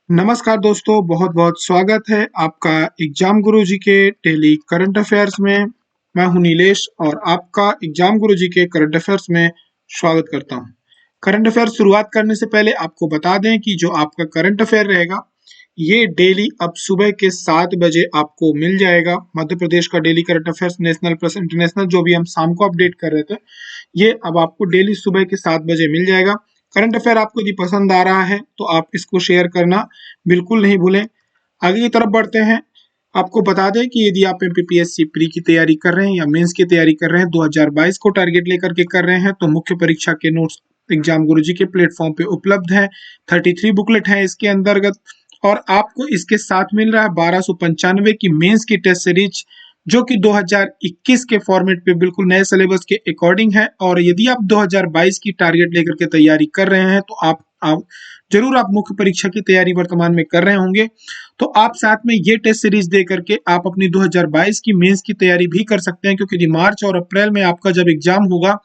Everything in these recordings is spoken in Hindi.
नमस्कार दोस्तों, बहुत बहुत स्वागत है आपका एग्जाम गुरुजी के डेली करंट अफेयर्स में। मैं हूं नीलेश और आपका एग्जाम गुरुजी के करंट अफेयर्स में स्वागत करता हूं। करंट अफेयर शुरुआत करने से पहले आपको बता दें कि जो आपका करंट अफेयर रहेगा ये डेली अब सुबह के 7 बजे आपको मिल जाएगा। मध्य प्रदेश का daily current affairs national plus international जो भी हम शाम को अपडेट कर रहे थे, ये अब आपको डेली सुबह के 7 बजे मिल जाएगा। करंट अफेयर आपको यदि पसंद आ रहा है तो आप इसको शेयर करना बिल्कुल नहीं भूलें। आगे की तरफ बढ़ते हैं। आपको बता दें कि यदि आप एमपीपीएससी प्री की तैयारी कर रहे हैं या मेंस की तैयारी कर रहे हैं, 2022 को टारगेट लेकर के कर रहे हैं, तो मुख्य परीक्षा के नोट्स एग्जाम गुरुजी के प्लेटफॉर्म पे उपलब्ध है। 33 बुकलेट है इसके अंतर्गत और आपको इसके साथ मिल रहा है 1295 की मेंस की टेस्ट सीरीज, जो कि 2021 के फॉर्मेट पे बिल्कुल नए सिलेबस के अकॉर्डिंग है। और यदि आप 2022 की टारगेट लेकर के तैयारी कर रहे हैं तो आप जरूर आप मुख्य परीक्षा की तैयारी वर्तमान में कर रहे होंगे, तो आप साथ में ये टेस्ट सीरीज दे करके आप अपनी 2022 की मेंस की तैयारी भी कर सकते हैं, क्योंकि मार्च और अप्रैल में आपका जब एग्जाम होगा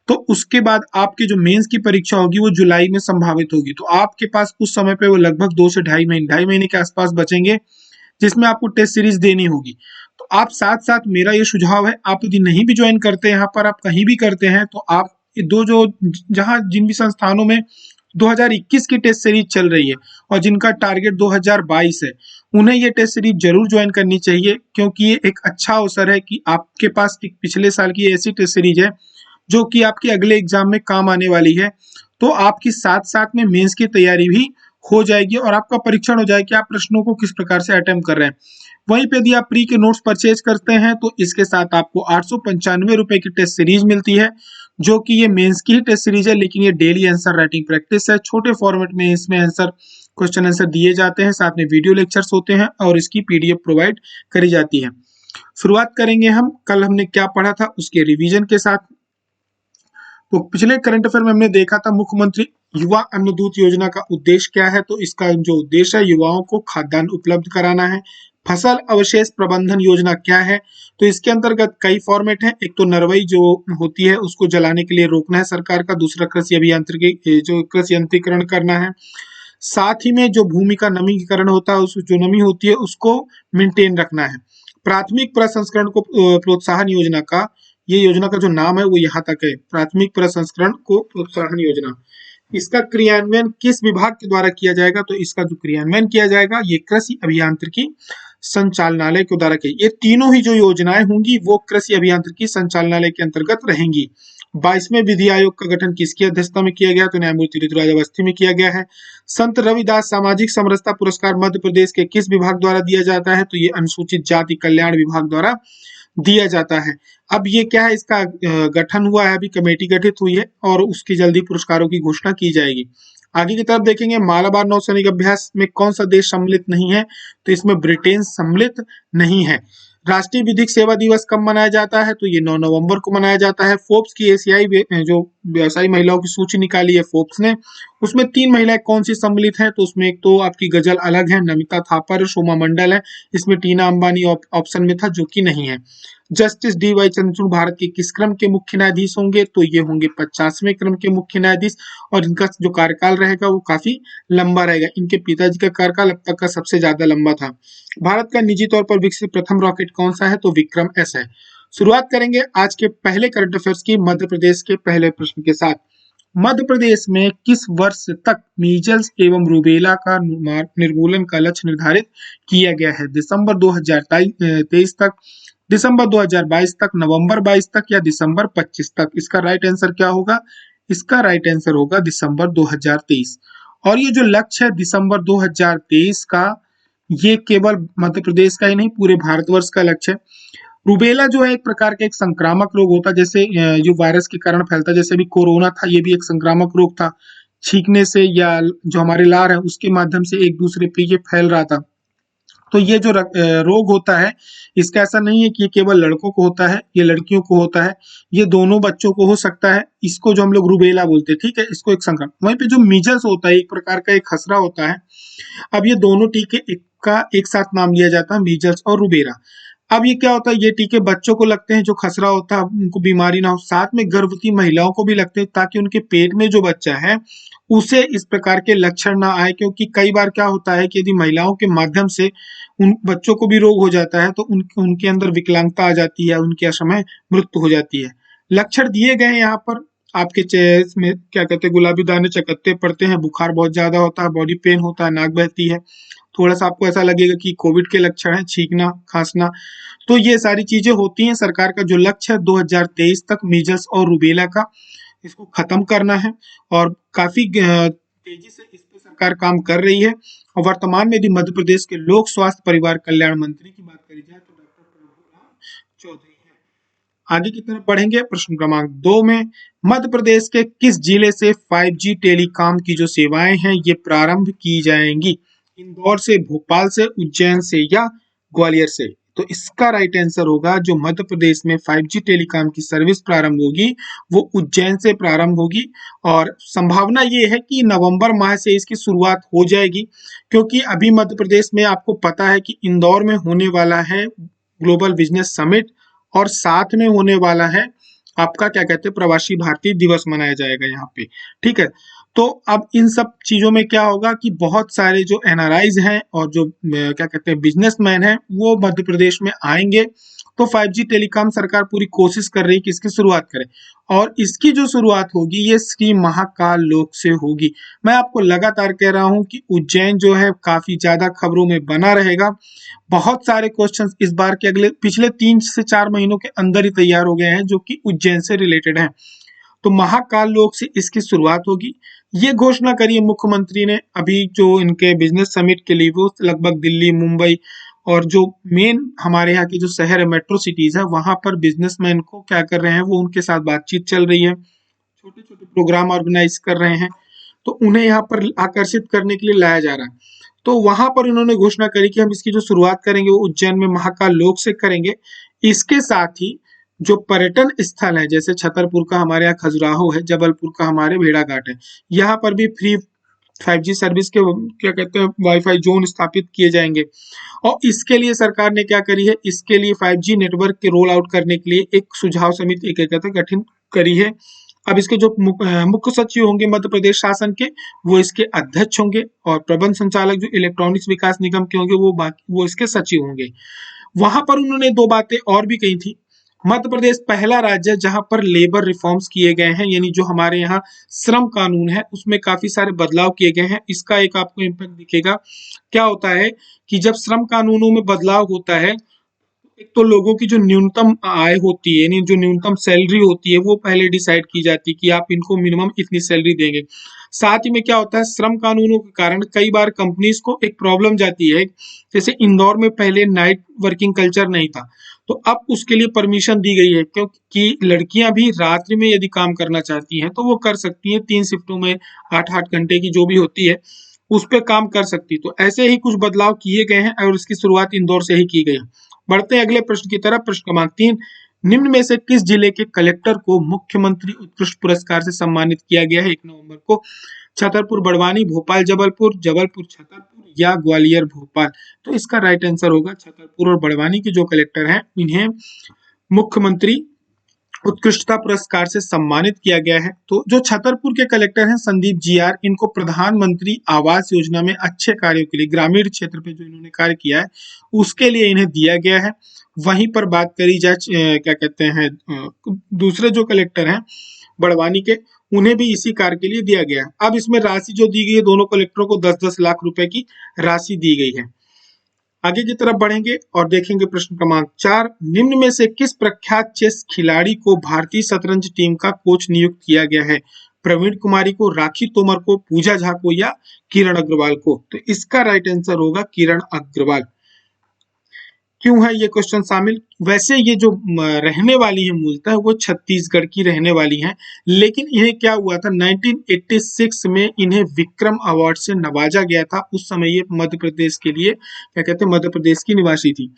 तो उसके बाद आपकी जो मेंस की परीक्षा होगी वो जुलाई में संभावित होगी। तो आपके पास उस समय पे वो लगभग 2 से ढाई महीने के आसपास बचेंगे जिसमें आपको टेस्ट सीरीज देनी होगी। तो आप साथ साथ मेरा ये सुझाव है, आप यदि नहीं भी ज्वाइन करते यहाँ पर, आप कहीं भी करते हैं, तो आप दो जो जहां जिन भी संस्थानों में 2021 की टेस्ट सीरीज चल रही है और जिनका टारगेट 2022 है, उन्हें ये टेस्ट सीरीज जरूर ज्वाइन करनी चाहिए, क्योंकि ये एक अच्छा अवसर है कि आपके पास एक पिछले साल की ऐसी टेस्ट सीरीज है जो कि आपके अगले एग्जाम में काम आने वाली है। तो आपकी साथ साथ में मेंस की तैयारी भी हो जाएगी और आपका परीक्षण हो जाएगा कि आप प्रश्नों को किस प्रकार से अटेम्प्ट कर रहे हैं। वहीं पे यदि आप प्री के नोट्स परचेज करते हैं तो इसके साथ आपको 895 रुपए की टेस्ट सीरीज मिलती है, जो कि ये मेंस की ही टेस्ट सीरीज है, लेकिन ये डेली आंसर राइटिंग प्रैक्टिस है। छोटे फॉर्मेट में इसमें आंसर क्वेश्चन आंसर दिए जाते हैं, साथ में वीडियो लेक्चर्स होते हैं और इसकी पीडीएफ प्रोवाइड करी जाती है। शुरुआत करेंगे हम कल हमने क्या पढ़ा था उसके रिवीजन के साथ। तो पिछले करंट अफेयर में हमने देखा था मुख्यमंत्री युवा अन्न दूत योजना का उद्देश्य क्या है। तो इसका जो उद्देश्य है, युवाओं को खाद्यान्न उपलब्ध कराना है। फसल अवशेष प्रबंधन योजना क्या है, तो इसके अंतर्गत कई फॉर्मेट है। एक तो नरवई जो होती है उसको जलाने के लिए रोकना है सरकार का, दूसरा कृषि अभियांत्रिकी जो कृषि यंत्रीकरण करना है, साथ ही में जो भूमि का नमीकरण होता है, उस जो नमी होती है उसको मेंटेन रखना है। प्राथमिक प्रसंस्करण को प्रोत्साहन योजना का, ये योजना का जो नाम है वो यहाँ तक है, प्राथमिक प्रसंस्करण को प्रोत्साहन योजना। इसका क्रियान्वयन किस विभाग के द्वारा किया जाएगा, तो इसका जो क्रियान्वयन किया जाएगा ये कृषि अभियांत्रिकी संचालनालय के द्वारा की। ये तीनों ही जो योजनाएं होंगी वो कृषि अभियांत्रिकी संचालनालय के अंतर्गत रहेंगी। 22वें विधि आयोग का गठन किसकी अध्यक्षता में किया गया, तो न्यायमूर्ति ऋतुराज अवस्थी में किया गया है। संत रविदास सामाजिक समरसता पुरस्कार मध्य प्रदेश के किस विभाग द्वारा दिया जाता है, तो ये अनुसूचित जाति कल्याण विभाग द्वारा दिया जाता है। अब ये क्या है, इसका गठन हुआ है, अभी कमेटी गठित हुई है और उसकी जल्दी पुरस्कारों की घोषणा की जाएगी। आगे की तरफ देखेंगे, मालाबार नौसैनिक अभ्यास में कौन सा देश सम्मिलित नहीं है, तो इसमें ब्रिटेन सम्मिलित नहीं है। राष्ट्रीय विधिक सेवा दिवस कब मनाया जाता है, तो ये 9 नवंबर को मनाया जाता है। फोर्ब्स की एशियाई जो व्यवसायी महिलाओं की सूची निकाली है फोर्ब्स ने, उसमें 3 महिलाएं कौन सी सम्मिलित हैं, तो उसमें एक तो आपकी गजल अलग है, नमिता थापर, शोमा मंडल है। इसमें टीना अंबानी ऑप्शन में था जो कि नहीं है। Justice D Y Chandrachud Bharat के किस क्रम के मुख्य न्यायाधीश होंगे, तो ये होंगे 50वें क्रम के मुख्य न्यायाधीश और इनका जो कार्यकाल रहेगा वो काफी लंबा रहेगा। इनके पिताजी का कार्यकाल अब तक का सबसे ज्यादा लंबा था। भारत का निजी तौर पर विकसित प्रथम रॉकेट कौन सा है, तो विक्रम एस है। शुरुआत करेंगे आज के पहले करंट अफेयर्स की मध्य प्रदेश के पहले प्रश्न के साथ। मध्य प्रदेश में किस वर्ष तक मीजल्स एवं रूबेला का निर्मूलन का लक्ष्य निर्धारित किया गया है, दिसंबर 2023 तक, दिसंबर 2022 तक, नवंबर 22 तक या दिसंबर 25 तक। इसका राइट आंसर क्या होगा, इसका राइट आंसर होगा दिसंबर 2023। और ये जो लक्ष्य है दिसंबर 2023 का, ये केवल मध्य प्रदेश का ही नहीं पूरे भारतवर्ष का लक्ष्य है। रूबेला जो है एक प्रकार का एक संक्रामक रोग होता है, जैसे जो वायरस के कारण फैलता है, जैसे भी कोरोना था ये भी एक संक्रामक रोग था, छींकने से या जो हमारे लार है उसके माध्यम से एक दूसरे पे ये फैल रहा था। तो ये जो रोग होता है, इसका ऐसा नहीं है कि ये केवल लड़कों को होता है, ये लड़कियों को होता है, ये दोनों बच्चों को हो सकता है। इसको जो हम लोग रूबेला बोलते हैं, ठीक है, इसको एक संक्रमण। वहीं पे जो मीजल्स होता है एक प्रकार का एक खसरा होता है। अब ये दोनों टीके का एक साथ नाम लिया जाता है, मीजल्स और रूबेला। अब ये क्या होता है, ये टीके बच्चों को लगते हैं जो खसरा होता है उनको बीमारी ना हो, साथ में गर्भवती महिलाओं को भी लगते हैं ताकि उनके पेट में जो बच्चा है उसे इस प्रकार के लक्षण ना आए, क्योंकि कई बार क्या होता है कि यदि महिलाओं के माध्यम से उन बच्चों को भी रोग हो जाता है तो उनके अंदर विकलांगता आ जाती है, उनकी असमय मृत्यु हो जाती है। लक्षण दिए गए हैं यहाँ पर। आपके चेहरे में क्या कहते हैं, गुलाबी दाने चकत्ते पड़ते हैं, बुखार बहुत ज्यादा होता है, बॉडी पेन होता है, नाक बहती है, थोड़ा सा आपको ऐसा लगेगा कि कोविड के लक्षण है, छींकना, खांसना। तो ये सारी चीजें होती हैं। सरकार का जो लक्ष्य है 2023 तक मीजल्स और रूबेला का, इसको खत्म करना है और काफी तेजी से इस पे सरकार काम कर रही है। और वर्तमान में यदि मध्य प्रदेश के लोक स्वास्थ्य परिवार कल्याण मंत्री की बात करी जाए तो डॉक्टर प्रभुराम चौधरी है। आगे की तरफ बढ़ेंगे प्रश्न क्रमांक 2 में, मध्य प्रदेश के किस जिले से 5G टेलीकॉम की जो सेवाएं हैं ये प्रारंभ की जाएंगी? इंदौर से, भोपाल से, उज्जैन से या ग्वालियर से? तो इसका राइट आंसर होगा, जो मध्य प्रदेश में 5G टेलीकॉम की सर्विस प्रारंभ होगी वो उज्जैन से प्रारंभ होगी। और संभावना ये है कि नवंबर माह से इसकी शुरुआत हो जाएगी, क्योंकि अभी मध्य प्रदेश में आपको पता है कि इंदौर में होने वाला है ग्लोबल बिजनेस समिट, और साथ में होने वाला है आपका क्या कहते हैं, प्रवासी भारतीय दिवस मनाया जाएगा यहाँ पे। ठीक है, तो अब इन सब चीजों में क्या होगा कि बहुत सारे जो एनआरआईज हैं और जो क्या कहते हैं बिजनेसमैन हैं वो मध्य प्रदेश में आएंगे। तो 5G टेलीकॉम सरकार पूरी कोशिश कर रही है कि इसकी शुरुआत करे, और इसकी जो शुरुआत होगी ये श्री महाकाल लोक से होगी। मैं आपको लगातार कह रहा हूं कि उज्जैन जो है काफी ज्यादा खबरों में बना रहेगा। बहुत सारे क्वेश्चंस इस बार के पिछले 3 से 4 महीनों के अंदर ही तैयार हो गए हैं जो कि उज्जैन से रिलेटेड हैं। तो महाकाल लोक से इसकी शुरुआत होगी। ये घोषणा करी है मुख्यमंत्री ने अभी, जो इनके बिजनेस समिट के लिए वो लगभग दिल्ली, मुंबई और जो मेन हमारे यहाँ के जो शहर है, मेट्रो सिटीज है, वहां पर बिजनेसमैन को क्या कर रहे हैं, वो उनके साथ बातचीत चल रही है, छोटे छोटे प्रोग्राम ऑर्गेनाइज कर रहे हैं, तो उन्हें यहाँ पर आकर्षित करने के लिए लाया जा रहा है। तो वहां पर उन्होंने घोषणा करी कि हम इसकी जो शुरुआत करेंगे वो उज्जैन में महाकाल लोक से करेंगे। इसके साथ ही जो पर्यटन स्थल है, जैसे छतरपुर का हमारे यहाँ खजुराहो है, जबलपुर का हमारे भेड़ाघाट है, यहाँ पर भी फ्री 5G सर्विस के क्या कहते हैं वाईफाई जोन स्थापित किए जाएंगे। और इसके लिए सरकार ने क्या करी है, इसके लिए 5G नेटवर्क के रोल आउट करने के लिए एक सुझाव समिति गठन करी है। अब इसके जो मुख्य सचिव होंगे मध्य प्रदेश शासन के, वो इसके अध्यक्ष होंगे, और प्रबंध संचालक जो इलेक्ट्रॉनिक्स विकास निगम के होंगे वो इसके सचिव होंगे। वहां पर उन्होंने 2 बातें और भी कही थी। मध्य प्रदेश पहला राज्य है जहां पर लेबर रिफॉर्म्स किए गए हैं, यानी जो हमारे यहाँ श्रम कानून है उसमें काफी सारे बदलाव किए गए हैं। इसका एक आपको इम्पैक्ट दिखेगा। क्या होता है कि जब श्रम कानूनों में बदलाव होता है, एक तो लोगों की जो न्यूनतम आय होती है, यानी जो न्यूनतम सैलरी होती है, वो पहले डिसाइड की जाती है कि आप इनको मिनिमम इतनी सैलरी देंगे। साथ ही में क्या होता है, श्रम कानूनों के कारण कई बार कंपनीज को एक प्रॉब्लम जाती है। जैसे इंदौर में पहले नाइट वर्किंग कल्चर नहीं था, तो अब उसके लिए परमिशन दी गई है, क्योंकि लड़कियां भी रात्रि में यदि काम करना चाहती हैं तो वो कर सकती हैं, 3 शिफ्टों में 8-8 घंटे की जो भी होती है उस पर काम कर सकती। तो ऐसे ही कुछ बदलाव किए गए हैं और इसकी शुरुआत इंदौर से ही की गई। बढ़ते हैं अगले प्रश्न की तरफ। प्रश्न क्रमांक 3, निम्न में से किस जिले के कलेक्टर को मुख्यमंत्री उत्कृष्ट पुरस्कार से सम्मानित किया गया है 1 नवंबर को? छतरपुर, बड़वानी, भोपाल, जबलपुर, जबलपुर, छतरपुर या ग्वालियर, भोपाल? तो इसका राइट आंसर होगा छतरपुर और बड़वानी के जो कलेक्टर हैं इन्हें मुख्यमंत्री उत्कृष्टता पुरस्कार से सम्मानित किया गया है। तो जो छतरपुर के कलेक्टर हैं संदीप जीआर, इनको प्रधानमंत्री आवास योजना में अच्छे कार्यों के लिए ग्रामीण क्षेत्र पे जो इन्होंने कार्य किया है उसके लिए इन्हें दिया गया है। वहीं पर बात करी जाए क्या कहते हैं दूसरे जो कलेक्टर हैं बड़वानी के, उन्हें भी इसी कार्य के लिए दिया गया है। अब इसमें राशि जो दी गई है, दोनों कलेक्टरों को 10-10 लाख रुपए की राशि दी गई है। आगे की तरफ बढ़ेंगे और देखेंगे प्रश्न क्रमांक 4, निम्न में से किस प्रख्यात चेस खिलाड़ी को भारतीय शतरंज टीम का कोच नियुक्त किया गया है? प्रवीण कुमारी को, राखी तोमर को, पूजा झा को या किरण अग्रवाल को? तो इसका राइट आंसर होगा किरण अग्रवाल। क्यों है ये क्वेश्चन शामिल? वैसे ये जो रहने वाली है मूलतः वो छत्तीसगढ़ की रहने वाली हैं, लेकिन इन्हें क्या हुआ था 1986 में इन्हें विक्रम अवार्ड से नवाजा गया था। उस समय ये मध्य प्रदेश के लिए क्या कहते हैं मध्य प्रदेश की निवासी थी।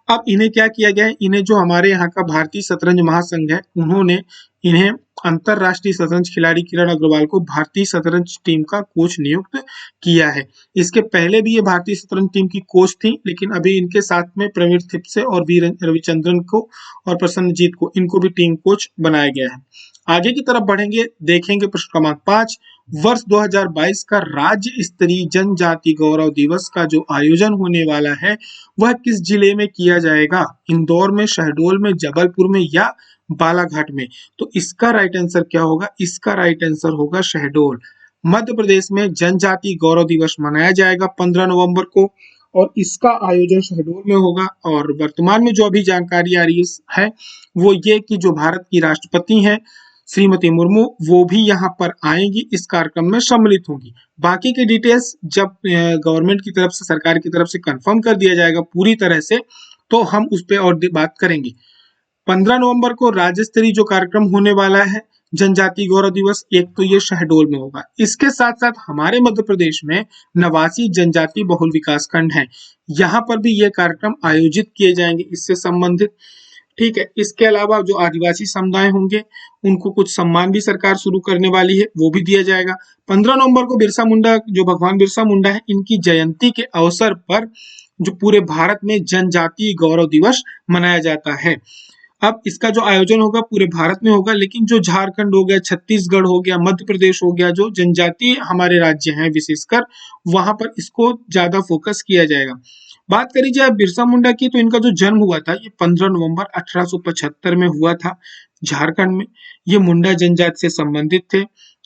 अब इन्हें क्या किया गया है, इन्हें जो हमारे यहाँ का भारतीय शतरंज महासंघ है उन्होंने इन्हें अंतरराष्ट्रीय शतरंज खिलाड़ी किरण अग्रवाल को भारतीय शतरंज टीम का कोच नियुक्त किया है। इसके पहले भी ये भारतीय शतरंज टीम की कोच थी, लेकिन अभी इनके साथ में प्रवीण थिप्से और वी रविचंद्रन को और प्रसन्नजीत को, इनको भी टीम कोच बनाया गया है। आगे की तरफ बढ़ेंगे, देखेंगे प्रश्न क्रमांक 5, वर्ष 2022 का राज्य स्तरीय जनजाति गौरव दिवस का जो आयोजन होने वाला है वह किस जिले में किया जाएगा? इंदौर में, शहडोल में, जबलपुर में या बालाघाट में? तो इसका राइट आंसर क्या होगा? इसका राइट आंसर होगा शहडोल। मध्य प्रदेश में जनजाति गौरव दिवस मनाया जाएगा 15 नवंबर को और इसका आयोजन शहडोल में होगा। और वर्तमान में जो अभी जानकारी आ रही है वो ये कि जो भारत की राष्ट्रपति हैं श्रीमती मुर्मू वो भी यहाँ पर आएंगी, इस कार्यक्रम में सम्मिलित होंगी। बाकी की डिटेल्स जब गवर्नमेंट की तरफ से, सरकार की तरफ से कंफर्म कर दिया जाएगा पूरी तरह से, तो हम उस पर और बात करेंगे। 15 नवंबर को राज्य स्तरीय जो कार्यक्रम होने वाला है जनजाति गौरव दिवस, एक तो ये शहडोल में होगा। इसके साथ साथ हमारे मध्य प्रदेश में नवासी जनजाति बहुल विकास खंड है, यहाँ पर भी ये कार्यक्रम आयोजित किए जाएंगे इससे संबंधित। ठीक है, इसके अलावा जो आदिवासी समुदाय होंगे उनको कुछ सम्मान भी सरकार शुरू करने वाली है, वो भी दिया जाएगा। 15 नवंबर को बिरसा मुंडा, जो भगवान बिरसा मुंडा है, इनकी जयंती के अवसर पर जो पूरे भारत में जनजातीय गौरव दिवस मनाया जाता है। अब इसका जो आयोजन होगा पूरे भारत में होगा, लेकिन जो झारखंड हो गया, छत्तीसगढ़ हो गया, मध्य प्रदेश हो गया, जो जनजातीय हमारे राज्य हैं विशेषकर, वहां पर इसको ज्यादा फोकस किया जाएगा। बात करी जाए बिरसा मुंडा की, तो इनका जो जन्म हुआ था ये 15 नवंबर 1875 में हुआ था झारखंड में। ये मुंडा जनजाति से संबंधित थे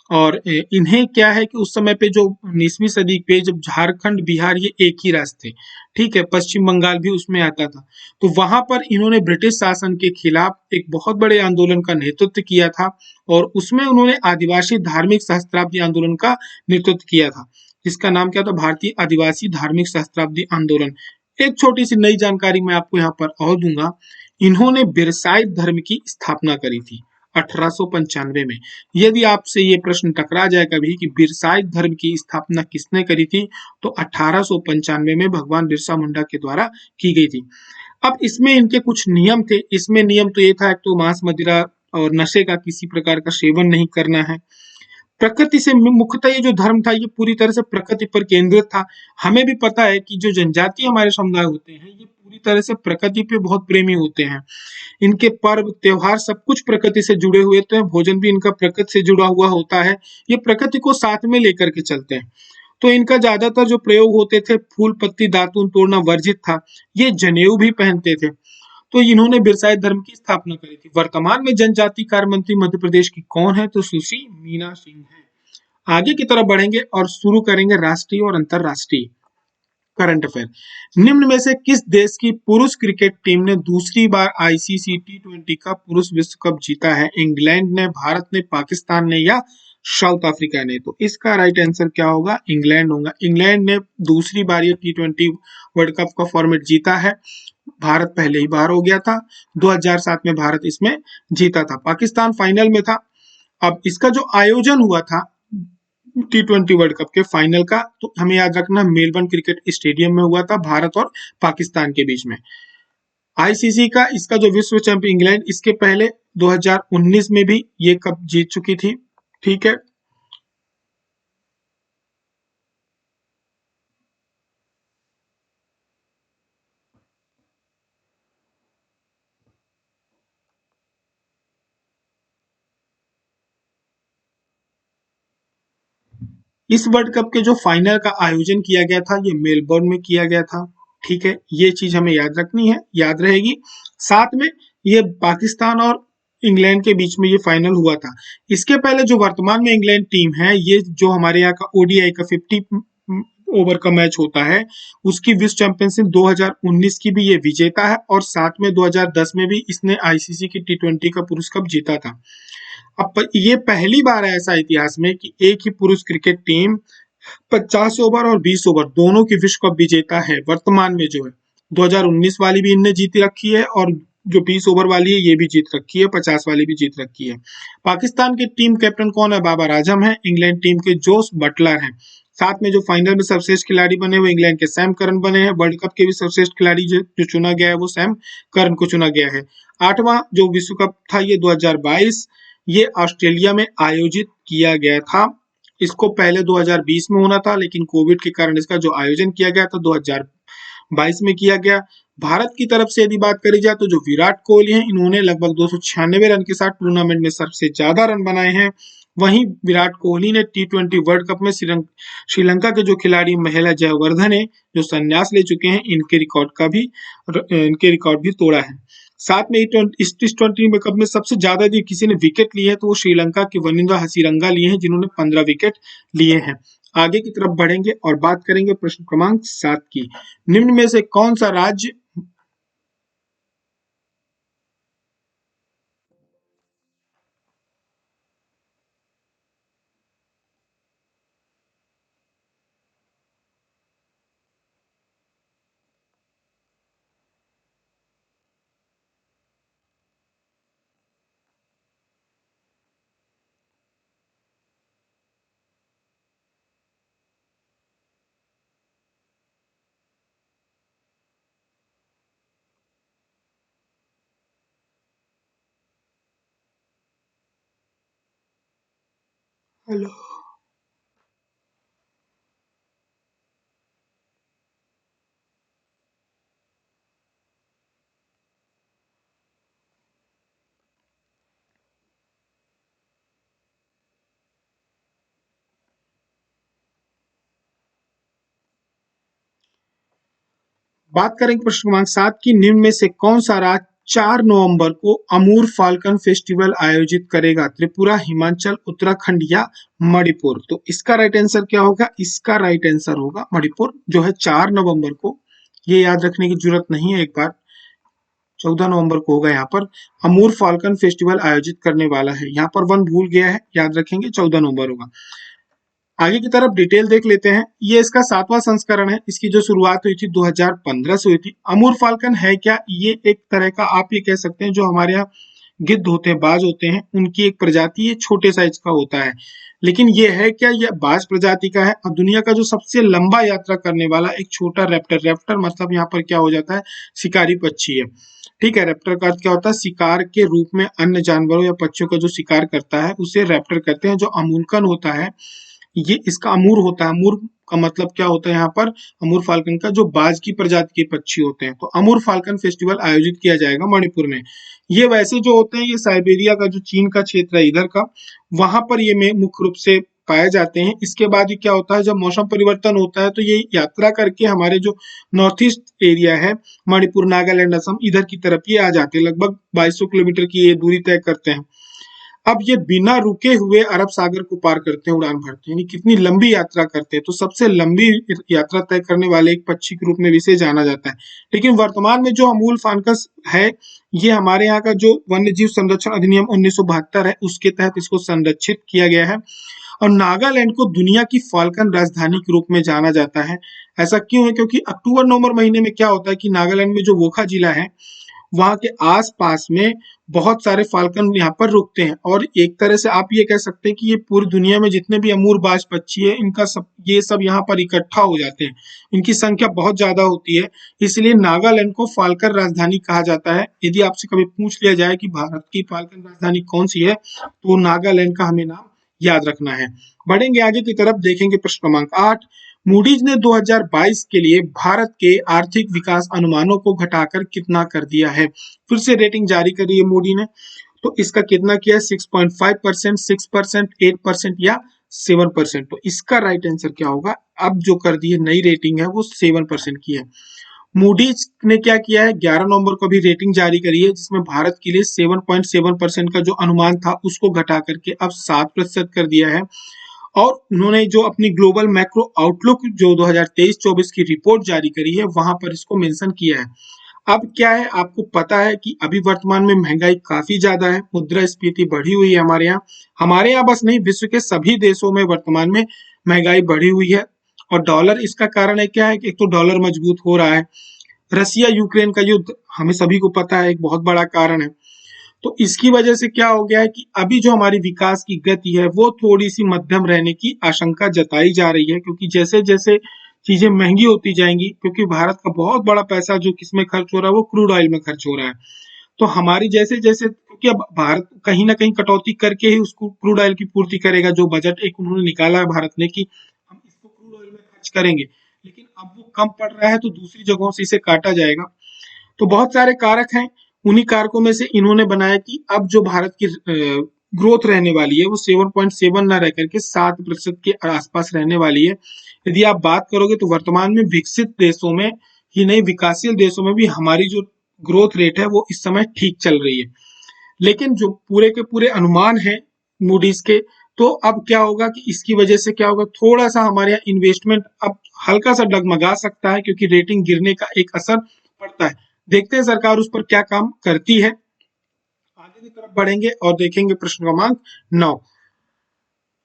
और इन्हें क्या है कि उस समय पे जो 19वीं सदी पे जब झारखंड बिहार ये एक ही राज्य थे, ठीक है, पश्चिम बंगाल भी उसमें आता था, तो वहां पर इन्होंने ब्रिटिश शासन के खिलाफ एक बहुत बड़े आंदोलन का नेतृत्व किया था और उसमें उन्होंने आदिवासी धार्मिक सहस्त्राब्दी आंदोलन का नेतृत्व किया था, जिसका नाम क्या था? भारतीय आदिवासी धार्मिक सहस्त्राब्दी आंदोलन। एक छोटी सी नई जानकारी मैं आपको यहाँ पर और दूंगा, इन्होंने बिरसाइत धर्म की स्थापना करी थी 1895 में। यदि आपसे ये प्रश्न टकरा जाए कभी कि बिरसाइत धर्म की स्थापना किसने करी थी, तो 1895 में भगवान बिरसा मुंडा के द्वारा की गई थी। अब इसमें इनके कुछ नियम थे। इसमें नियम तो ये था, एक तो मांस, मदिरा और नशे का किसी प्रकार का सेवन नहीं करना है। प्रकृति से मुख्यतः ये जो धर्म था ये पूरी तरह से प्रकृति पर केंद्रित था। हमें भी पता है कि जो जनजाति हमारे समुदाय होते हैं ये पूरी तरह से प्रकृति पे बहुत प्रेमी होते हैं। इनके पर्व त्योहार सब कुछ प्रकृति से जुड़े हुए थे, भोजन भी इनका प्रकृति से जुड़ा हुआ होता है। ये प्रकृति को साथ में लेकर के चलते हैं। तो इनका ज्यादातर जो प्रयोग होते थे, फूल पत्ती दातून तोड़ना वर्जित था। ये जनेऊ भी पहनते थे। तो इन्होंने बिरसाइत धर्म की स्थापना करी थी। वर्तमान में जनजाति कार्य मंत्री मध्य प्रदेश की कौन है? तो सुश्री मीना सिंह है। आगे की तरफ बढ़ेंगे और शुरू करेंगे राष्ट्रीय और अंतरराष्ट्रीय करंट अफेयर। निम्न में से किस देश की पुरुष क्रिकेट टीम ने दूसरी बार आईसीसी टी20 का पुरुष विश्व कप जीता है? इंग्लैंड ने, भारत ने, पाकिस्तान ने या साउथ अफ्रीका ने? तो इसका राइट आंसर क्या होगा? इंग्लैंड होगा। इंग्लैंड ने दूसरी बार ये टी20 वर्ल्ड कप का फॉर्मेट जीता है। भारत पहले ही बाहर हो गया था। 2007 में भारत इसमें जीता था। पाकिस्तान फाइनल में था। अब इसका जो आयोजन हुआ था टी20 वर्ल्ड कप के फाइनल का, तो हमें याद रखना मेलबर्न क्रिकेट स्टेडियम में हुआ था, भारत और पाकिस्तान के बीच में। आईसीसी का इसका जो विश्व चैंपियन इंग्लैंड, इसके पहले 2019 में भी ये कप जीत चुकी थी। ठीक है, इस वर्ल्ड कप के जो फाइनल का आयोजन किया गया था ये मेलबर्न में किया गया था। ठीक है, ये चीज हमें याद रखनी है, याद रहेगी। साथ में ये पाकिस्तान और इंग्लैंड के बीच में ये फाइनल हुआ था। इसके पहले जो वर्तमान में इंग्लैंड टीम है, ये जो हमारे यहाँ का ओडीआई का 50 ओवर का मैच होता है, उसकी विश्व चैंपियनशिप 2019 की भी ये विजेता है और साथ में 2010 में भी इसने आईसीसी की टी20 का पुरुष कप जीता था। अब ये पहली बार है ऐसा इतिहास में कि एक ही पुरुष क्रिकेट टीम 50 ओवर और 20 ओवर दोनों की विश्व कप विजेता है। वर्तमान में जो है 2019 वाली भी इनने जीत रखी है और जो 20 ओवर वाली है ये भी जीत रखी है, 50 वाली भी जीत रखी है। पाकिस्तान की टीम कैप्टन कौन है? बाबर आजम है। इंग्लैंड टीम के जोस बटलर हैं। साथ में जो फाइनल में सर्वश्रेष्ठ खिलाड़ी बने हुए इंग्लैंड के सैम करन बने हैं। वर्ल्ड कप के भी सर्वश्रेष्ठ खिलाड़ी जो चुना गया है वो सैम करन को चुना गया है। 8वां जो विश्व कप था ये 2022, ये ऑस्ट्रेलिया में आयोजित किया गया था। इसको पहले 2020 में होना था, लेकिन कोविड के कारण इसका जो आयोजन किया गया था 2022 में किया गया। भारत की तरफ से यदि बात करी जाए तो जो विराट कोहली हैं, इन्होंने लगभग 296 रन के साथ टूर्नामेंट में सबसे ज्यादा रन बनाए हैं। वहीं विराट कोहली ने T20 वर्ल्ड कप में श्रीलंका के जो खिलाड़ी महिला जयवर्धन है जो संन्यास ले चुके हैं, इनके रिकॉर्ड भी तोड़ा है। साथ में इस T20 कप में सबसे ज्यादा यदि किसी ने विकेट लिए है तो वो श्रीलंका के वनिंदा हसीरंगा लिए हैं, जिन्होंने 15 विकेट लिए हैं। आगे की तरफ बढ़ेंगे और बात करेंगे प्रश्न क्रमांक 7 की। निम्न में से कौन सा राज्य हेलो बात करेंगे प्रश्न क्रमांक 7 की। निम्न में से कौन सा राज्य 4 नवंबर को अमूर फाल्कन फेस्टिवल आयोजित करेगा? त्रिपुरा, हिमाचल, उत्तराखंड या मणिपुर? तो इसका राइट आंसर क्या होगा? इसका राइट आंसर होगा मणिपुर, जो है 4 नवंबर को। ये याद रखने की जरूरत नहीं है, एक बार 14 नवंबर को होगा। यहाँ पर अमूर फाल्कन फेस्टिवल आयोजित करने वाला है। यहाँ पर वन भूल गया है, याद रखेंगे 14 नवंबर होगा। आगे की तरफ डिटेल देख लेते हैं। ये इसका 7वां संस्करण है। इसकी जो शुरुआत हुई थी 2015 से हुई थी। अमूर फाल्कन है क्या? ये एक तरह का आप ये कह सकते हैं जो हमारे यहाँ गिद्ध होते हैं, बाज होते हैं, उनकी एक प्रजाति, ये छोटे साइज का होता है। लेकिन ये है क्या? ये बाज प्रजाति का है और दुनिया का जो सबसे लंबा यात्रा करने वाला एक छोटा रैप्टर, रैप्टर मतलब यहाँ पर क्या हो जाता है, शिकारी पक्षी है। ठीक है, रैप्टर का अर्थ क्या होता है? शिकार के रूप में अन्य जानवरों या पक्षियों का जो शिकार करता है उसे रैप्टर कहते हैं। जो अमूर्कन होता है ये इसका अमूर होता है। अमूर का मतलब क्या होता है? यहाँ पर अमूर फाल्कन का जो बाज की प्रजाति के पक्षी होते हैं। तो अमूर फाल्कन फेस्टिवल आयोजित किया जाएगा मणिपुर में। ये वैसे जो होते हैं ये साइबेरिया का जो चीन का क्षेत्र है इधर का, वहां पर ये में मुख्य रूप से पाए जाते हैं। इसके बाद ये क्या होता है, जब मौसम परिवर्तन होता है तो ये यात्रा करके हमारे जो नॉर्थ ईस्ट एरिया है, मणिपुर, नागालैंड, असम, इधर की तरफ ये आ जाते हैं। लगभग 2200 किलोमीटर की ये दूरी तय करते हैं। अब ये बिना रुके हुए अरब सागर को पार करते हैं, उड़ान भरते हैं, यानी कितनी लंबी यात्रा करते हैं। तो सबसे लंबी यात्रा तय करने वाले एक पक्षी के रूप में भी इसे जाना जाता है। लेकिन वर्तमान में जो अमूल फाल्कस है, ये हमारे यहाँ का जो वन्य जीव संरक्षण अधिनियम 1972 है उसके तहत इसको संरक्षित किया गया है। और नागालैंड को दुनिया की फाल्कन राजधानी के रूप में जाना जाता है। ऐसा क्यों है? क्योंकि अक्टूबर नवंबर महीने में क्या होता है कि नागालैंड में जो वोखा जिला है वहां के आसपास में बहुत सारे फाल्कन यहाँ पर रुकते हैं। और एक तरह से आप ये कह सकते हैं कि ये पूरी दुनिया में जितने भी अमूरबाज पक्षी है इनका ये सब यहाँ पर इकट्ठा हो जाते हैं। इनकी संख्या बहुत ज्यादा होती है, इसलिए नागालैंड को फाल्कन राजधानी कहा जाता है। यदि आपसे कभी पूछ लिया जाए कि भारत की फाल्कन राजधानी कौन सी है, तो नागालैंड का हमें नाम याद रखना है। बढ़ेंगे आगे की तरफ, देखेंगे प्रश्न क्रमांक 8। मूडीज ने 2022 के लिए भारत के आर्थिक विकास अनुमानों को घटाकर कितना कर दिया है? फिर से रेटिंग जारी करी है मूडी ने, तो इसका कितना किया? 6.5%, 6%, 8% या 7%। तो इसका राइट आंसर क्या होगा? अब जो कर दी है नई रेटिंग है वो 7% की है। मूडीज ने क्या किया है, 11 नवंबर को भी रेटिंग जारी करी है जिसमें भारत के लिए 7.7% का जो अनुमान था उसको घटा करके अब 7% कर दिया है। और उन्होंने जो अपनी ग्लोबल मैक्रो आउटलुक जो 2023-24 की रिपोर्ट जारी करी है वहां पर इसको मेंशन किया है। अब क्या है, आपको पता है कि अभी वर्तमान में महंगाई काफी ज्यादा है, मुद्रास्फीति बढ़ी हुई है हमारे यहाँ बस नहीं, विश्व के सभी देशों में वर्तमान में महंगाई बढ़ी हुई है। और डॉलर इसका कारण है क्या है कि एक तो डॉलर मजबूत हो रहा है, रसिया यूक्रेन का युद्ध हमें सभी को पता है एक बहुत बड़ा कारण है। तो इसकी वजह से क्या हो गया है कि अभी जो हमारी विकास की गति है वो थोड़ी सी मध्यम रहने की आशंका जताई जा रही है, क्योंकि जैसे जैसे चीजें महंगी होती जाएंगी, क्योंकि भारत का बहुत बड़ा पैसा जो किसमें खर्च हो रहा है वो क्रूड ऑयल में खर्च हो रहा है। तो हमारी जैसे जैसे, क्योंकि अब भारत कहीं ना कहीं कटौती करके ही उसको क्रूड ऑयल की पूर्ति करेगा। जो बजट एक उन्होंने निकाला है भारत ने कि हम इसको क्रूड ऑयल में खर्च करेंगे, लेकिन अब वो कम पड़ रहा है तो दूसरी जगहों से इसे काटा जाएगा। तो बहुत सारे कारक हैं, उन्हीं कारकों में से इन्होंने बनाया कि अब जो भारत की ग्रोथ रहने वाली है वो 7.7 ना रह करके 7% के आसपास रहने वाली है। यदि आप बात करोगे तो वर्तमान में विकसित देशों में ही नहीं, विकासशील देशों में भी हमारी जो ग्रोथ रेट है वो इस समय ठीक चल रही है। लेकिन जो पूरे के पूरे अनुमान है मूडीज के, तो अब क्या होगा कि इसकी वजह से क्या होगा, थोड़ा सा हमारे यहाँ इन्वेस्टमेंट अब हल्का सा डगमगा सकता है, क्योंकि रेटिंग गिरने का एक असर पड़ता है। देखते हैं सरकार उस पर क्या काम करती है। आगे की तरफ बढ़ेंगे और देखेंगे प्रश्न क्रमांक 9।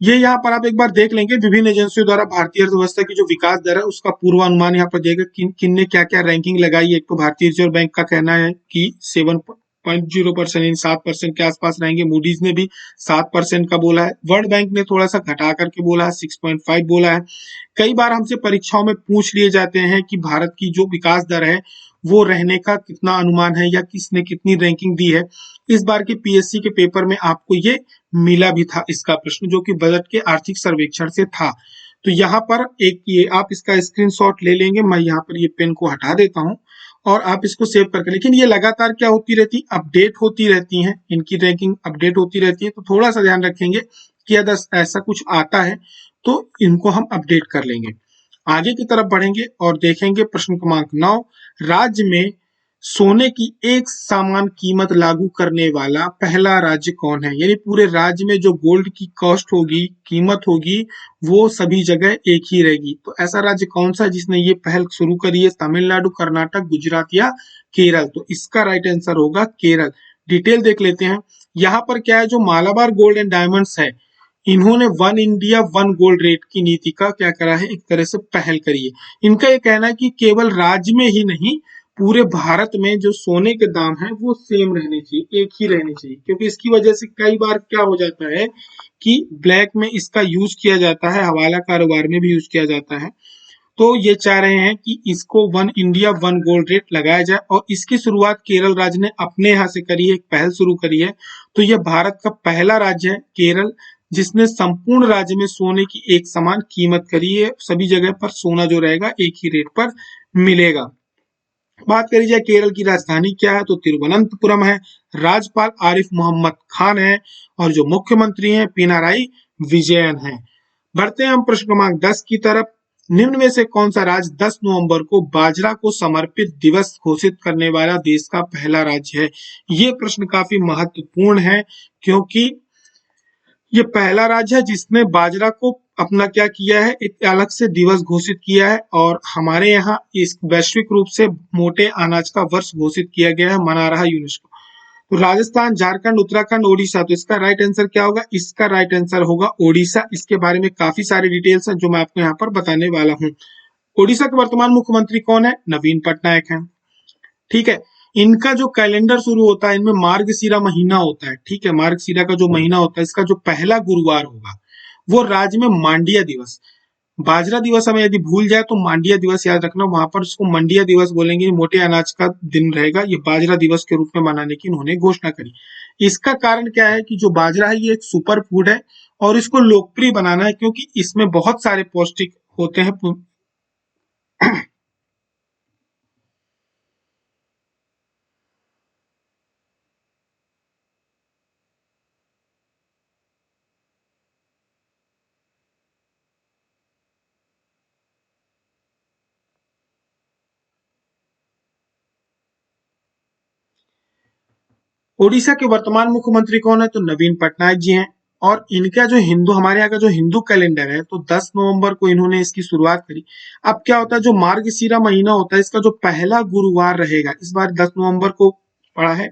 ये यहाँ पर आप एक बार देख लेंगे, विभिन्न एजेंसियों द्वारा भारतीय अर्थव्यवस्था की जो विकास दर है उसका पूर्वानुमान यहाँ पर देगा किन ने क्या क्या रैंकिंग लगाई है। एक तो भारतीय रिजर्व बैंक का कहना है कि 7.0% इन 7% के आसपास रहेंगे। मूडीज ने भी 7% का बोला है। वर्ल्ड बैंक ने थोड़ा सा घटा करके बोला है, 6.5 बोला है। कई बार हमसे परीक्षाओं में पूछ लिए जाते हैं कि भारत की जो विकास दर है वो रहने का कितना अनुमान है या किसने कितनी रैंकिंग दी है। इस बार के पीएससी के पेपर में आपको ये मिला भी था इसका प्रश्न, जो कि बजट के आर्थिक सर्वेक्षण से था। तो यहाँ पर एक ये आप इसका स्क्रीनशॉट ले लेंगे। मैं यहाँ पर ये पेन को हटा देता हूँ और आप इसको सेव करके, लेकिन ये लगातार क्या होती रहती, अपडेट होती रहती हैं, इनकी रैंकिंग अपडेट होती रहती है। तो थोड़ा सा ध्यान रखेंगे कि यदि ऐसा कुछ आता है तो इनको हम अपडेट कर लेंगे। आगे की तरफ बढ़ेंगे और देखेंगे प्रश्न क्रमांक 9। राज्य में सोने की एक समान कीमत लागू करने वाला पहला राज्य कौन है? यानी पूरे राज्य में जो गोल्ड की कॉस्ट होगी, कीमत होगी, वो सभी जगह एक ही रहेगी। तो ऐसा राज्य कौन सा जिसने ये पहल शुरू करी है? तमिलनाडु, कर्नाटक, गुजरात या केरल? तो इसका राइट आंसर होगा केरल। डिटेल देख लेते हैं। यहाँ पर क्या है, जो मालाबार गोल्ड एंड डायमंड्स है, इन्होंने one India one gold rate की नीति का क्या करा है, एक तरह से पहल करी है। इनका ये कहना है कि केवल राज्य में ही नहीं, पूरे भारत में जो सोने के दाम है वो सेम रहने चाहिए, एक ही रहने चाहिए। क्योंकि इसकी वजह से कई बार क्या हो जाता है कि ब्लैक में इसका यूज किया जाता है, हवाला कारोबार में भी यूज किया जाता है। तो ये चाह रहे हैं कि इसको one India one gold rate लगाया जाए, और इसकी शुरुआत केरल राज्य ने अपने यहाँ से करी है, एक पहल शुरू करी है। तो यह भारत का पहला राज्य है केरल जिसने संपूर्ण राज्य में सोने की एक समान कीमत करी है। सभी जगह पर सोना जो रहेगा एक ही रेट पर मिलेगा। बात करी जाए केरल की राजधानी क्या है, तो तिरुवनंतपुरम है। राज्यपाल आरिफ मोहम्मद खान है और जो मुख्यमंत्री हैं पिनाराई विजयन है। बढ़ते हैं हम प्रश्न क्रमांक 10 की तरफ। निम्न में से कौन सा राज्य 10 नवंबर को बाजरा को समर्पित दिवस घोषित करने वाला देश का पहला राज्य है? ये प्रश्न काफी महत्वपूर्ण है, क्योंकि ये पहला राज्य है जिसने बाजरा को अपना क्या किया है, एक अलग से दिवस घोषित किया है। और हमारे यहाँ इस वैश्विक रूप से मोटे अनाज का वर्ष घोषित किया गया है, मना रहा यूनेस्को। तो राजस्थान, झारखंड, उत्तराखंड, ओडिशा। तो इसका राइट आंसर क्या होगा? इसका राइट आंसर होगा ओडिशा। इसके बारे में काफी सारी डिटेल्स हैं जो मैं आपको यहाँ पर बताने वाला हूँ। ओडिशा के वर्तमान मुख्यमंत्री कौन है? नवीन पटनायक है। ठीक है। इनका जो कैलेंडर शुरू होता है, इनमें मार्गशीरा महीना होता है। ठीक है, मार्गशीरा का जो महीना होता है, इसका जो पहला गुरुवार होगा वो राज्य में मांडिया दिवस, बाजरा दिवस हमें यदि भूल जाए तो मांडिया दिवस याद रखना, वहां पर उसको मंडिया दिवस बोलेंगे। मोटे अनाज का दिन रहेगा, ये बाजरा दिवस के रूप में मनाने की उन्होंने घोषणा करी। इसका कारण क्या है कि जो बाजरा है ये एक सुपर फूड है और इसको लोकप्रिय बनाना है, क्योंकि इसमें बहुत सारे पौष्टिक होते हैं। ओडिशा के वर्तमान मुख्यमंत्री कौन है? तो नवीन पटनायक जी हैं। और इनका जो हिंदू, हमारे यहाँ का जो हिंदू कैलेंडर है, तो 10 नवंबर को इन्होंने इसकी शुरुआत करी। अब क्या होता है, जो मार्गशीरा महीना होता है इसका जो पहला गुरुवार रहेगा, इस बार 10 नवंबर को पड़ा है,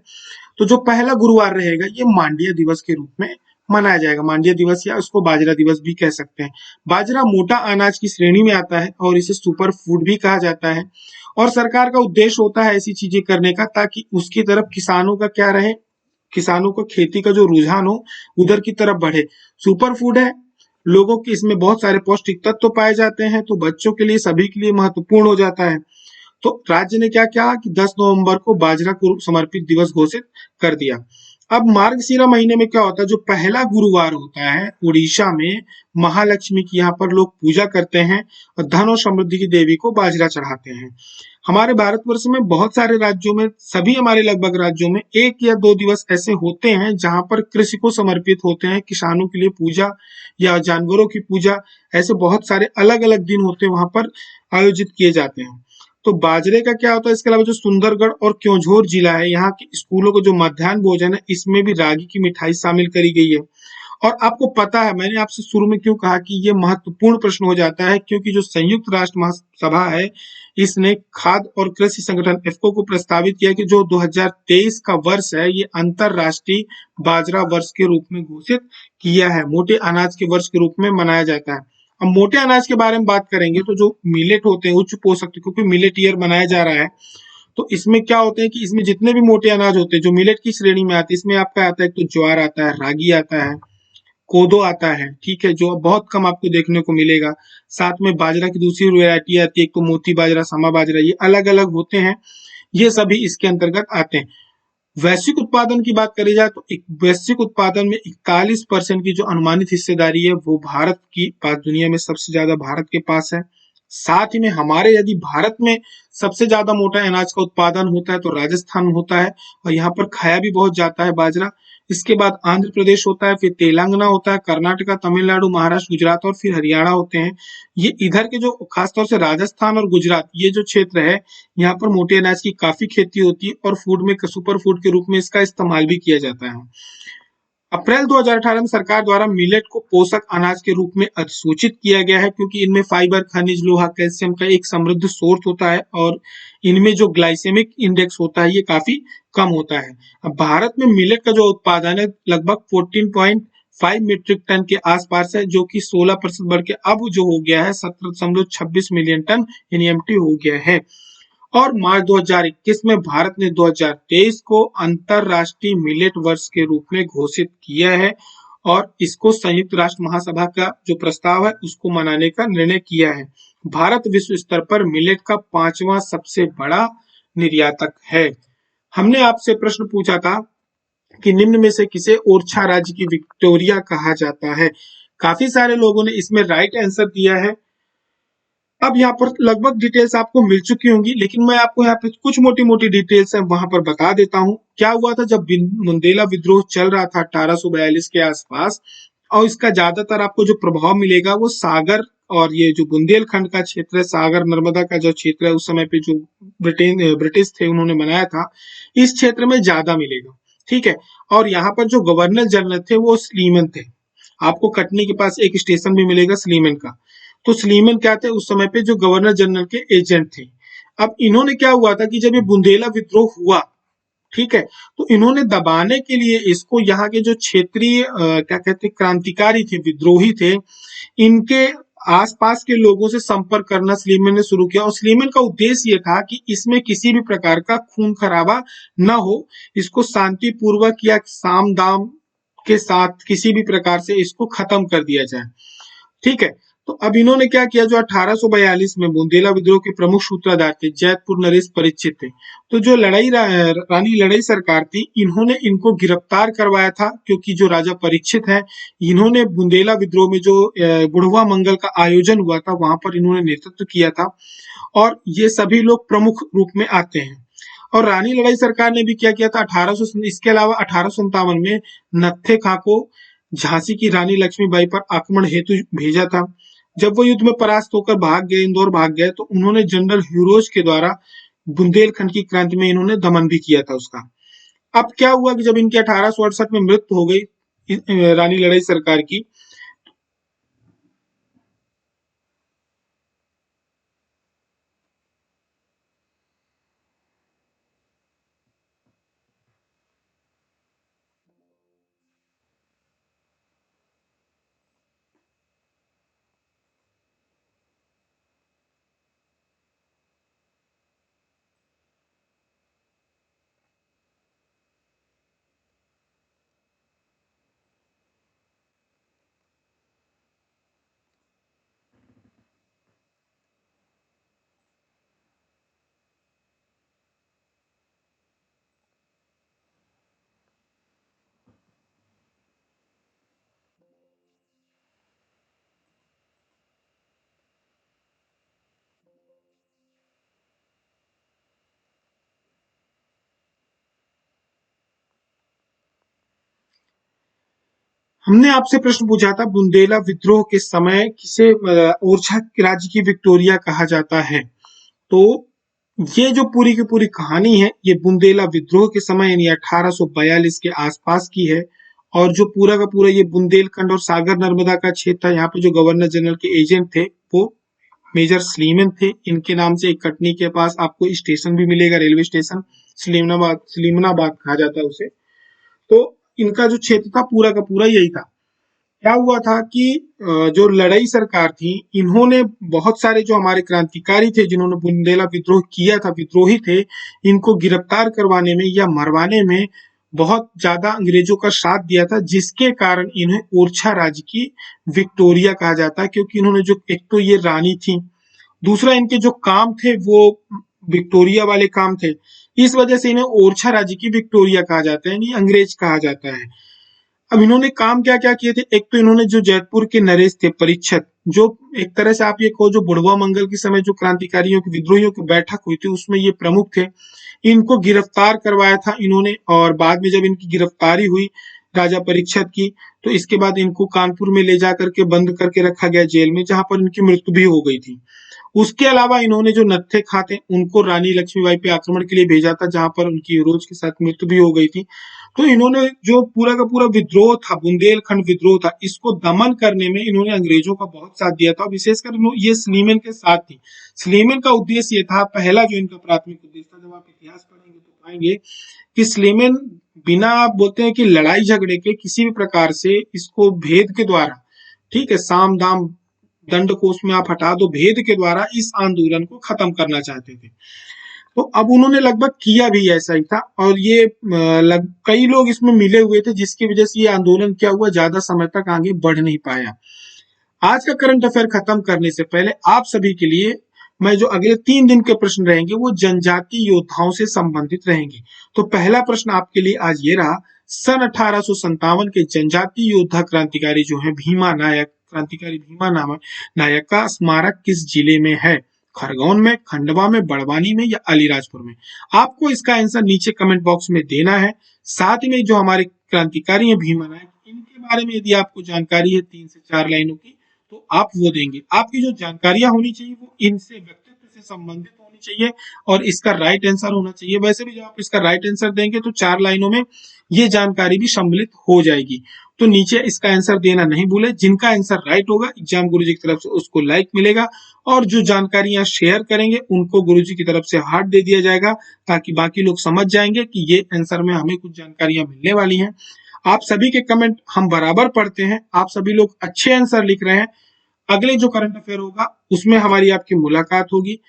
तो जो पहला गुरुवार रहेगा ये मांडिया दिवस के रूप में मनाया जाएगा। मांडिया दिवस या उसको बाजरा दिवस भी कह सकते हैं। बाजरा मोटा अनाज की श्रेणी में आता है और इसे सुपर फूड भी कहा जाता है। और सरकार का उद्देश्य होता है ऐसी चीजें करने का ताकि उसकी तरफ किसानों का क्या रहे, किसानों को खेती का जो रुझान हो उधर की तरफ बढ़े। सुपर फूड है, लोगों के इसमें बहुत सारे पौष्टिक तत्व पाए जाते हैं, तो बच्चों के लिए सभी के लिए महत्वपूर्ण हो जाता है। तो राज्य ने क्या किया कि 10 नवंबर को बाजरा को समर्पित दिवस घोषित कर दिया। अब मार्गशिरा महीने में क्या होता है, जो पहला गुरुवार होता है उड़ीसा में, महालक्ष्मी की यहाँ पर लोग पूजा करते हैं और धन और समृद्धि की देवी को बाजरा चढ़ाते हैं। हमारे भारतवर्ष में बहुत सारे राज्यों में, सभी हमारे लगभग राज्यों में 1 या 2 दिवस ऐसे होते हैं जहां पर कृषि को समर्पित होते हैं, किसानों के लिए पूजा या जानवरों की पूजा, ऐसे बहुत सारे अलग अलग दिन होते हैं वहां पर आयोजित किए जाते हैं। तो बाजरे का क्या होता है, इसके अलावा जो सुंदरगढ़ और क्योंझोर जिला है, यहाँ के स्कूलों को जो मध्याह्न भोजन है इसमें भी रागी की मिठाई शामिल करी गई है। और आपको पता है, मैंने आपसे शुरू में क्यों कहा कि ये महत्वपूर्ण प्रश्न हो जाता है, क्योंकि जो संयुक्त राष्ट्र महासभा है, इसने खाद्य और कृषि संगठन इफ्को को प्रस्तावित किया कि जो 2023 का वर्ष है ये अंतरराष्ट्रीय बाजरा वर्ष के रूप में घोषित किया है, मोटे अनाज के वर्ष के रूप में मनाया जाता है। अब मोटे अनाज के बारे में बात करेंगे तो जो मिलेट होते हैं, उच्च पोषक, क्योंकि मिलेट ईयर मनाया जा रहा है, तो इसमें क्या होते हैं कि इसमें जितने भी मोटे अनाज होते हैं जो मिलेट की श्रेणी में आते हैं, इसमें आपका आता है, एक तो ज्वार आता है, रागी आता है, कोदो आता है, ठीक है, जो बहुत कम आपको देखने को मिलेगा। साथ में बाजरा की दूसरी वैरायटी आती है, एक तो मोती बाजरा, समा बाजरा, ये अलग अलग होते हैं, ये सभी इसके अंतर्गत आते हैं। वैश्विक उत्पादन की बात करी जाए तो एक वैश्विक उत्पादन में 41% की जो अनुमानित हिस्सेदारी है वो भारत की पास, दुनिया में सबसे ज्यादा भारत के पास है। साथ ही में हमारे, यदि भारत में सबसे ज्यादा मोटा अनाज का उत्पादन होता है तो राजस्थान में होता है, और यहाँ पर खाया भी बहुत जाता है बाजरा। इसके बाद आंध्र प्रदेश होता है, फिर तेलंगाना होता है, कर्नाटका, तमिलनाडु, महाराष्ट्र, गुजरात और फिर हरियाणा होते हैं। ये इधर के जो खासतौर से राजस्थान और गुजरात, ये जो क्षेत्र है, यहाँ पर मोटे अनाज की काफी खेती होती है और फूड में सुपर फूड के रूप में इसका इस्तेमाल भी किया जाता है। अप्रैल 2018 में सरकार द्वारा मिलेट को पोषक अनाज के रूप में अधिसूचित किया गया है, क्योंकि इनमें फाइबर, खनिज, लोहा, कैल्शियम का एक समृद्ध स्रोत होता है और इनमें जो ग्लाइसेमिक इंडेक्स होता है ये काफी कम होता है। अब भारत में मिलेट का जो उत्पादन है लगभग 14.5 मीट्रिक टन के आसपास है, जो कि 16% बढ़ के अब जो हो गया है 17.26 मिलियन टन एनएमटी हो गया है। और मार्च 2021 में भारत ने 2023 को अंतरराष्ट्रीय मिलेट वर्ष के रूप में घोषित किया है और इसको संयुक्त राष्ट्र महासभा का जो प्रस्ताव है उसको मनाने का निर्णय किया है। भारत विश्व स्तर पर मिलेट का 5वां सबसे बड़ा निर्यातक है। हमने आपसे प्रश्न पूछा था कि निम्न में से किसे ओरछा राज्य की विक्टोरिया कहा जाता है। काफी सारे लोगों ने इसमें राइट आंसर दिया है। अब यहाँ पर लगभग डिटेल्स आपको मिल चुकी होंगी, लेकिन मैं आपको यहाँ पे कुछ मोटी मोटी डिटेल्स है वहां पर बता देता हूँ। क्या हुआ था जब बुंदेला विद्रोह चल रहा था 1842 के आसपास, और इसका ज्यादातर आपको जो प्रभाव मिलेगा वो सागर और ये जो बुंदेलखंड का क्षेत्र है, सागर नर्मदा का जो क्षेत्र है, उस समय पे जो ब्रिटिश थे उन्होंने बनाया था, इस क्षेत्र में ज्यादा मिलेगा। ठीक है। और यहाँ पर जो गवर्नर जनरल थे वो स्लीमन थे। आपको कटनी के पास एक स्टेशन भी मिलेगा स्लीमन का। तो स्लीमन क्या थे उस समय पे, जो गवर्नर जनरल के एजेंट थे। अब इन्होंने, क्या हुआ था कि जब ये बुंदेला विद्रोह हुआ, ठीक है, तो इन्होंने दबाने के लिए इसको, यहाँ के जो क्षेत्रीय क्या कहते हैं, क्रांतिकारी थे, विद्रोही थे, इनके आसपास के लोगों से संपर्क करना स्लीमन ने शुरू किया। और स्लीमन का उद्देश्य ये था कि इसमें किसी भी प्रकार का खून खराबा न हो, इसको शांतिपूर्वक या साम दाम के साथ किसी भी प्रकार से इसको खत्म कर दिया जाए। ठीक है। तो अब इन्होंने क्या किया, जो 1842 में बुंदेला विद्रोह के प्रमुख सूत्रधार थे, जैतपुर नरेश परीक्षित थे, तो जो रानी लड़ाई सरकार थी, इन्होंने इनको गिरफ्तार करवाया था, क्योंकि जो राजा परीक्षित है, इन्होंने बुंदेला विद्रोह में जो बुढ़वा मंगल का आयोजन हुआ था वहां पर इन्होंने नेतृत्व किया था, और ये सभी लोग प्रमुख रूप में आते हैं। और रानी लड़ाई सरकार ने भी क्या किया था 1800, इसके अलावा 1857 में नत्थे खां को झांसी की रानी लक्ष्मीबाई पर आक्रमण हेतु भेजा था। जब वो युद्ध में परास्त होकर भाग गए, इंदौर भाग गए, तो उन्होंने जनरल ह्यूरोज के द्वारा बुंदेलखंड की क्रांति में इन्होंने दमन भी किया था उसका। अब क्या हुआ कि जब इनकी 1868 में मृत्यु हो गई रानी लड़ाई सरकार की, हमने आपसे प्रश्न पूछा था बुंदेला विद्रोह के समय किसे ओरछा राज्य की विक्टोरिया कहा जाता है। तो ये जो पूरी की पूरी कहानी है ये बुंदेला विद्रोह के समय यानी 1842 के आसपास की है। और जो पूरा का पूरा ये बुंदेलखंड और सागर नर्मदा का क्षेत्र था, यहाँ पे जो गवर्नर जनरल के एजेंट थे वो मेजर स्लीमन थे। इनके नाम से एक कटनी के पास आपको स्टेशन भी मिलेगा, रेलवे स्टेशन स्लीमनाबाद कहा जाता है उसे। तो इनका जो क्षेत्र था पूरा का पूरा यही था। क्या हुआ था कि जो लड़ाई सरकार थी इन्होंने बहुत सारे जो हमारे क्रांतिकारी थे जिन्होंने बुंदेला विद्रोह किया था, विद्रोही थे, इनको गिरफ्तार करवाने में या मरवाने में बहुत ज्यादा अंग्रेजों का साथ दिया था, जिसके कारण इन्हें ओरछा राज्य की विक्टोरिया कहा जाता है। क्योंकि इन्होंने जो एक तो ये रानी थी, दूसरा इनके जो काम थे वो विक्टोरिया वाले काम थे, इस वजह से इन्हें ओरछा राज्य की विक्टोरिया कहा जाता है, यानी अंग्रेज कहा जाता है। अब इन्होंने काम क्या क्या किए थे, एक तो इन्होंने जो जयपुर के नरेश थे परीक्षित, जो एक तरह से आप ये कहो जो बुढ़वा मंगल के समय जो क्रांतिकारियों की विद्रोहियों की बैठक हुई थी उसमें ये प्रमुख थे, इनको गिरफ्तार करवाया था इन्होंने। और बाद में जब इनकी गिरफ्तारी हुई राजा परीक्षित की, तो इसके बाद इनको कानपुर में ले जा करके बंद करके रखा गया जेल में, जहां पर इनकी मृत्यु भी हो गई थी। उसके अलावा इन्होंने जो नत्थे खा थे उनको रानी लक्ष्मीबाई पे आक्रमण के लिए भेजा था, जहां पर उनकी रोज के साथ मृत्यु भी हो गई थी। तो इन्होंने जो पूरा का पूरा विद्रोह था, बुंदेलखंड विद्रोह था, इसको दमन करने में इन्होंने अंग्रेजों का बहुत साथ दिया था। विशेषकर ये स्लीमन के साथ थी। स्लीमन का उद्देश्य ये था, पहला जो इनका प्राथमिक उद्देश्य था, जब आप इतिहास पढ़ेंगे तो पाएंगे कि स्लीमन बिना, आप बोलते हैं कि लड़ाई झगड़े के, किसी भी प्रकार से इसको भेद के द्वारा, ठीक है, साम दाम दंड को उसमें आप हटा दो, भेद के द्वारा इस आंदोलन को खत्म करना चाहते थे। तो अब उन्होंने लगभग किया भी ऐसा ही था। और ये कई लोग इसमें मिले हुए थे, जिसकी वजह से ये आंदोलन क्या हुआ, ज्यादा समय तक आगे बढ़ नहीं पाया। आज का करंट अफेयर खत्म करने से पहले आप सभी के लिए मैं जो अगले 3 दिन के प्रश्न रहेंगे वो जनजातीय योद्धाओं से संबंधित रहेंगे। तो पहला प्रश्न आपके लिए आज ये रहा, सन 1857 के जनजातीय योद्धा क्रांतिकारी जो है भीमा नायक, क्रांतिकारी भीमा नायक का स्मारक किस जिले में है? खरगोन में, खंडवा में, बड़वानी में या अलीराजपुर में? आपको इसका आंसर नीचे कमेंट बॉक्स में देना है। साथ में जो हमारे क्रांतिकारी हैं भीमा नायक, इनके बारे में यदि आपको जानकारी है 3 से 4 लाइनों की, तो आप वो देंगे। आपकी जो जानकारियां होनी चाहिए वो इनसे, व्यक्तित्व से संबंधित होनी चाहिए और इसका राइट आंसर होना चाहिए। वैसे भी जब आप इसका राइट आंसर देंगे तो 4 लाइनों में ये जानकारी भी सम्मिलित हो जाएगी। तो नीचे इसका आंसर देना नहीं भूले। जिनका आंसर राइट होगा एग्जाम गुरुजी की तरफ से उसको लाइक मिलेगा, और जो जानकारियां शेयर करेंगे उनको गुरुजी की तरफ से हार्ट दे दिया जाएगा, ताकि बाकी लोग समझ जाएंगे कि ये आंसर में हमें कुछ जानकारियां मिलने वाली हैं। आप सभी के कमेंट हम बराबर पढ़ते हैं, आप सभी लोग अच्छे आंसर लिख रहे हैं। अगले जो करंट अफेयर होगा उसमें हमारी आपकी मुलाकात होगी।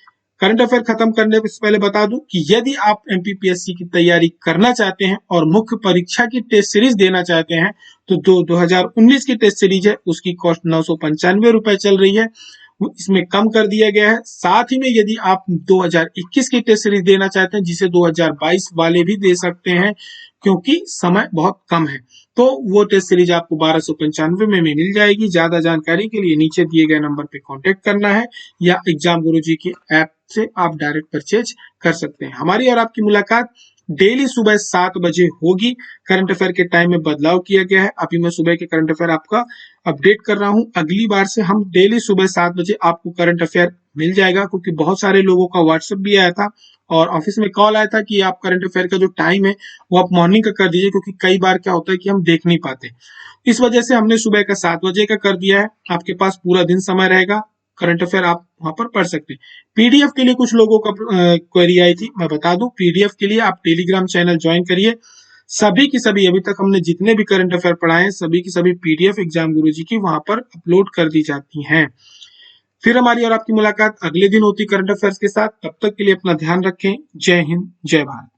करंट अफेयर खत्म करने से पहले बता दूं कि यदि आप एमपीपीएससी की तैयारी करना चाहते हैं और मुख्य परीक्षा की टेस्ट सीरीज देना चाहते हैं, तो 2019 की टेस्ट सीरीज है, उसकी कॉस्ट 995 रुपए चल रही है, इसमें कम कर दिया गया है। साथ ही में यदि आप 2021 की टेस्ट सीरीज देना चाहते हैं, जिसे 2022 वाले भी दे सकते हैं क्योंकि समय बहुत कम है, तो वो टेस्ट सीरीज आपको 1295 में मिल जाएगी। ज्यादा जानकारी के लिए नीचे दिए गए नंबर पे कांटेक्ट करना है या एग्जाम गुरुजी की ऐप से आप डायरेक्ट परचेज कर सकते हैं। हमारी और आपकी मुलाकात डेली सुबह 7 बजे होगी। करंट अफेयर के टाइम में बदलाव किया गया है, अभी मैं सुबह के करंट अफेयर आपका अपडेट कर रहा हूं। अगली बार से हम डेली सुबह 7 बजे आपको करंट अफेयर मिल जाएगा, क्योंकि बहुत सारे लोगों का व्हाट्सएप भी आया था और ऑफिस में कॉल आया था कि आप करंट अफेयर का जो टाइम है वो आप मॉर्निंग का कर दीजिए, क्योंकि कई बार क्या होता है कि हम देख नहीं पाते। इस वजह से हमने सुबह का 7 बजे का कर दिया है। आपके पास पूरा दिन समय रहेगा, करंट अफेयर आप वहां पर पढ़ सकते हैं। पीडीएफ के लिए कुछ लोगों का क्वेरी आई थी, मैं बता दूं पीडीएफ के लिए आप टेलीग्राम चैनल ज्वाइन करिए। सभी की सभी, अभी तक हमने जितने भी करंट अफेयर पढ़ाए हैं सभी की सभी पीडीएफ एग्जाम गुरुजी की वहां पर अपलोड कर दी जाती हैं। फिर हमारी और आपकी मुलाकात अगले दिन होती करंट अफेयर्स के साथ। तब तक के लिए अपना ध्यान रखें। जय हिंद, जय भारत।